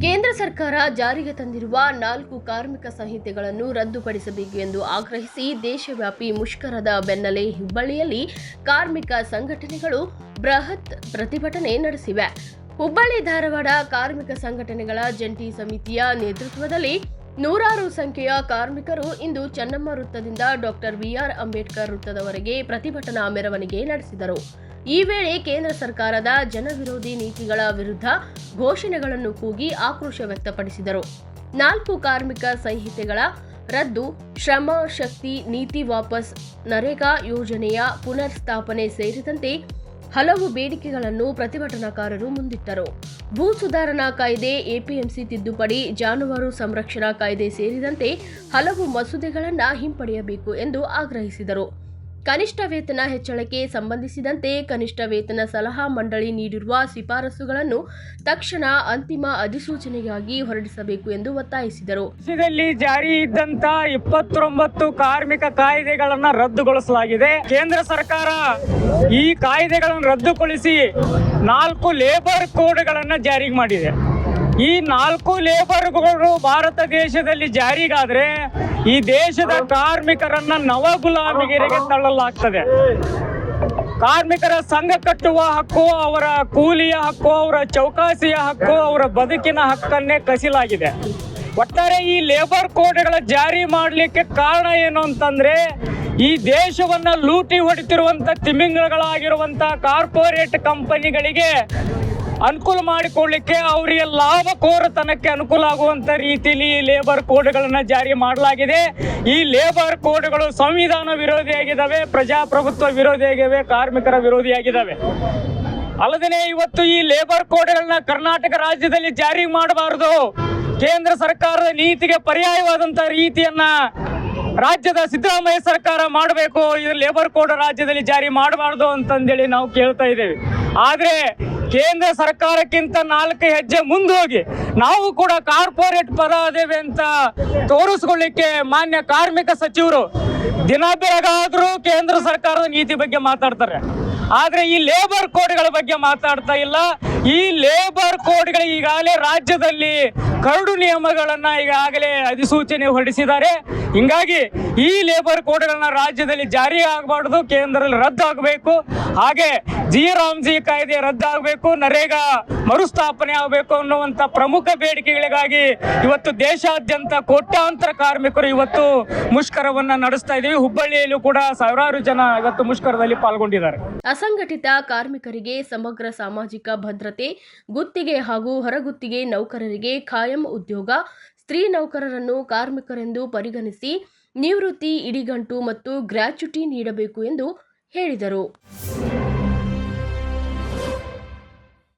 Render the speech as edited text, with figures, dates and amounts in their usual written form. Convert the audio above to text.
ಕೇಂದ್ರ ಸರ್ಕಾರ ಜಾರಿಗೆ ತಂದಿರುವ 4 ಕಾರ್ಮಿಕ ಸಂಹಿತೆಗಳನ್ನು ರದ್ದುಪಡಿಸಬೇಕು ಎಂದು ಆಗ್ರಹಿಸಿ ದೇಶವ್ಯಾಪಿ ಮುಷ್ಕರದ ಬೆನ್ನಲ್ಲೇ ಹುಬ್ಬಳ್ಳಿಯಲ್ಲಿ ಕಾರ್ಮಿಕ ಸಂಘಟನೆಗಳು ಬೃಹತ್ ಪ್ರತಿಭಟನೆ ನಡೆಸಿವೆ. ಹುಬ್ಬಳ್ಳಿ ಧಾರವಾಡ ಕಾರ್ಮಿಕ ಸಂಘಟನೆಗಳ ಜಂಟಿ ಸಮಿತಿಯ ನೇತೃತ್ವದಲ್ಲಿ ನೂರಾರು ಸಂಖ್ಯೆಯ ಕಾರ್ಮಿಕರು ಇಂದು ಚೆನ್ನಮ್ಮ ವೃತ್ತದಿಂದ ಡಾಕ್ಟರ್ ಬಿಆರ್ ಅಂಬೇಡ್ಕರ್ ವೃತ್ತದವರೆಗೆ ಪ್ರತಿಭಟನಾ ಮೆರವಣಿಗೆ ನಡೆಸಿದರು. ಈ ವೇಳೆ ಕೇಂದ್ರ ಸರ್ಕಾರದ ಜನವಿರೋಧಿ ನೀತಿಗಳ ವಿರುದ್ಧ ಘೋಷಣೆಗಳನ್ನು ಕೂಗಿ ಆಕ್ರೋಶ ವ್ಯಕ್ತಪಡಿಸಿದರು. 4 ಕಾರ್ಮಿಕ ಸಂಹಿತೆಗಳ ರದ್ದು, ಶ್ರಮ ಶಕ್ತಿ ನೀತಿ ವಾಪಸ್, ನರೇಗಾ ಯೋಜನೆಯ ಪುನರ್ ಸ್ಥಾಪನೆ ಸೇರಿದಂತೆ ಹಲವು ಬೇಡಿಕೆಗಳನ್ನು ಪ್ರತಿಭಟನಾಕಾರರು ಮುಂದಿಟ್ಟರು. ಭೂ ಸುಧಾರಣಾ ಕಾಯ್ದೆ, ಎಪಿಎಂಸಿ ತಿದ್ದುಪಡಿ, ಜಾನುವಾರು ಸಂರಕ್ಷಣಾ ಕಾಯ್ದೆ ಸೇರಿದಂತೆ ಹಲವು ಮಸೂದೆಗಳನ್ನು ಹಿಂಪಡೆಯಬೇಕು ಎಂದು ಆಗ್ರಹಿಸಿದರು. ಕನಿಷ್ಠ ವೇತನ ಹೆಚ್ಚಳಕ್ಕೆ ಸಂಬಂಧಿಸಿದಂತೆ ಕನಿಷ್ಠ ವೇತನ ಸಲಹಾ ಮಂಡಳಿ ನೀಡಿರುವ ಶಿಫಾರಸುಗಳನ್ನು ತಕ್ಷಣ ಅಂತಿಮ ಅಧಿಸೂಚನೆಯಾಗಿ ಹೊರಡಿಸಬೇಕು ಎಂದು ಒತ್ತಾಯಿಸಿದರು. ದೇಶದಲ್ಲಿ ಜಾರಿ ಇದ್ದಂತ 29 ಕಾರ್ಮಿಕ ಕಾಯ್ದೆಗಳನ್ನು ರದ್ದುಗೊಳಿಸಲಾಗಿದೆ. ಕೇಂದ್ರ ಸರ್ಕಾರ ಈ ಕಾಯ್ದೆಗಳನ್ನು ರದ್ದುಗೊಳಿಸಿ 4 ಲೇಬರ್ ಕೋಡ್ಗಳನ್ನು ಜಾರಿಗೆ ಮಾಡಿದೆ. ಈ 4 ಲೇಬರ್ ಕೋಡ್ ಭಾರತ ದೇಶದಲ್ಲಿ ಜಾರಿಗಾದ್ರೆ ಈ ದೇಶದ ಕಾರ್ಮಿಕರನ್ನ ನವ ಗುಲಾಮಿಗಿರಿಗೆ ತಳ್ಳಲಾಗ್ತದೆ. ಕಾರ್ಮಿಕರ ಸಂಘ ಕಟ್ಟುವ ಹಕ್ಕು, ಅವರ ಕೂಲಿಯ ಹಕ್ಕು, ಅವರ ಚೌಕಾಸಿಯ ಹಕ್ಕು, ಅವರ ಬದುಕಿನ ಹಕ್ಕನ್ನೇ ಕಸಿಲಾಗಿದೆ. ಒಟ್ಟಾರೆ ಈ ಲೇಬರ್ ಕೋಡ್ಗಳ ಜಾರಿ ಮಾಡಲಿಕ್ಕೆ ಕಾರಣ ಏನು ಅಂತಂದ್ರೆ ಈ ದೇಶವನ್ನ ಲೂಟಿ ಹೊಡಿತಿರುವಂತ ತಿಮಿಂಗಗಳಾಗಿರುವಂತ ಕಾರ್ಪೊರೇಟ್ ಕಂಪನಿಗಳಿಗೆ ಅನುಕೂಲ ಮಾಡಿಕೊಳ್ಳಿಕ್ಕೆ, ಅವರಿಗೆ ಲಾಭಕೋರತನಕ್ಕೆ ಅನುಕೂಲ ಆಗುವಂತ ರೀತಿಯಲ್ಲಿ ಲೇಬರ್ ಕೋಡ್ಗಳನ್ನು ಜಾರಿ ಮಾಡಲಾಗಿದೆ. ಈ ಲೇಬರ್ ಕೋಡ್ಗಳು ಸಂವಿಧಾನ ವಿರೋಧಿಯಾಗಿದ್ದಾವೆ, ಪ್ರಜಾಪ್ರಭುತ್ವ ವಿರೋಧಿಯಾಗಿವೆ, ಕಾರ್ಮಿಕರ ವಿರೋಧಿಯಾಗಿದ್ದಾವೆ. ಅಲ್ಲದೆ ಇವತ್ತು ಈ ಲೇಬರ್ ಕೋಡ್ಗಳನ್ನ ಕರ್ನಾಟಕ ರಾಜ್ಯದಲ್ಲಿ ಜಾರಿ ಮಾಡಬಾರದು. ಕೇಂದ್ರ ಸರ್ಕಾರದ ನೀತಿಗೆ ಪರ್ಯಾಯವಾದಂತ ರೀತಿಯನ್ನ ರಾಜ್ಯದ ಸಿದ್ದರಾಮಯ್ಯ ಸರ್ಕಾರ ಮಾಡಬೇಕು. ಇದು ಲೇಬರ್ ಕೋಡ್ ರಾಜ್ಯದಲ್ಲಿ ಜಾರಿ ಮಾಡಬಾರ್ದು ಅಂತಂದೇಳಿ ನಾವು ಕೇಳ್ತಾ ಇದ್ದೇವೆ. ಆದ್ರೆ ಕೇಂದ್ರ ಸರ್ಕಾರಕ್ಕಿಂತ 4 ಹೆಜ್ಜೆ ಮುಂದೋಗಿ ನಾವು ಕೂಡ ಕಾರ್ಪೊರೇಟ್ ಪದ ಅದೇವೆ ಅಂತ ತೋರಿಸ್ಕೊಳ್ಳಿಕ್ಕೆ ಮಾನ್ಯ ಕಾರ್ಮಿಕ ಸಚಿವರು ದಿನ ಬೆಳಗಾದ್ರೂ ಕೇಂದ್ರ ಸರ್ಕಾರದ ನೀತಿ ಬಗ್ಗೆ ಮಾತಾಡ್ತಾರೆ. ಆದ್ರೆ ಈ ಲೇಬರ್ ಕೋಡ್ಗಳ ಬಗ್ಗೆ ಮಾತಾಡ್ತಾ ಇಲ್ಲ. ಈ ಲೇಬರ್ ಕೋಡ್ಗಳು ಈಗಾಗಲೇ ರಾಜ್ಯದಲ್ಲಿ ಕರಡು ನಿಯಮಗಳನ್ನ ಈಗಾಗಲೇ ಅಧಿಸೂಚನೆ ಹೊರಡಿಸಿದ್ದಾರೆ. ಹಿಂಗಾಗಿ ಈ ಲೇಬರ್ ಕೋಡ್ಗಳನ್ನ ರಾಜ್ಯದಲ್ಲಿ ಜಾರಿ ಆಗಬಾರ್ದು, ಕೇಂದ್ರದಲ್ಲಿ ರದ್ದಾಗಬೇಕು. ಹಾಗೆ ಜಿ ಕಾಯ್ದೆ ರದ್ದಾಗಬೇಕು, ನರೇಗಾ ಮರುಸ್ಥಾಪನೆ ಆಗಬೇಕು ಅನ್ನುವಂಥ ಪ್ರಮುಖ ಬೇಡಿಕೆಗಳಿಗಾಗಿ ಇವತ್ತು ದೇಶಾದ್ಯಂತ ಕೋಟ್ಯಾಂತರ ಕಾರ್ಮಿಕರು ಇವತ್ತು ಮುಷ್ಕರವನ್ನ ನಡೆಸ್ತಾ ಇದ್ದೀವಿ. ಹುಬ್ಬಳ್ಳಿಯಲ್ಲೂ ಕೂಡ ಸಾವಿರಾರು ಜನ ಇವತ್ತು ಮುಷ್ಕರದಲ್ಲಿ ಪಾಲ್ಗೊಂಡಿದ್ದಾರೆ. ಅಸಂಘಟಿತ ಕಾರ್ಮಿಕರಿಗೆ ಸಮಗ್ರ ಸಾಮಾಜಿಕ ಭದ್ರತೆ, ಗುತ್ತಿಗೆ ಹಾಗೂ ಹೊರಗುತ್ತಿಗೆ ನೌಕರರಿಗೆ ಖಾಯಂ ಉದ್ಯೋಗ, ಸ್ತ್ರೀ ನೌಕರರನ್ನು ಕಾರ್ಮಿಕರೆಂದು ಪರಿಗಣಿಸಿ ನಿವೃತ್ತಿ, ಇಡಿಗಂಟು ಮತ್ತು ಗ್ರ್ಯಾಚ್ಯುಟಿ ನೀಡಬೇಕು ಎಂದು ಹೇಳಿದರು.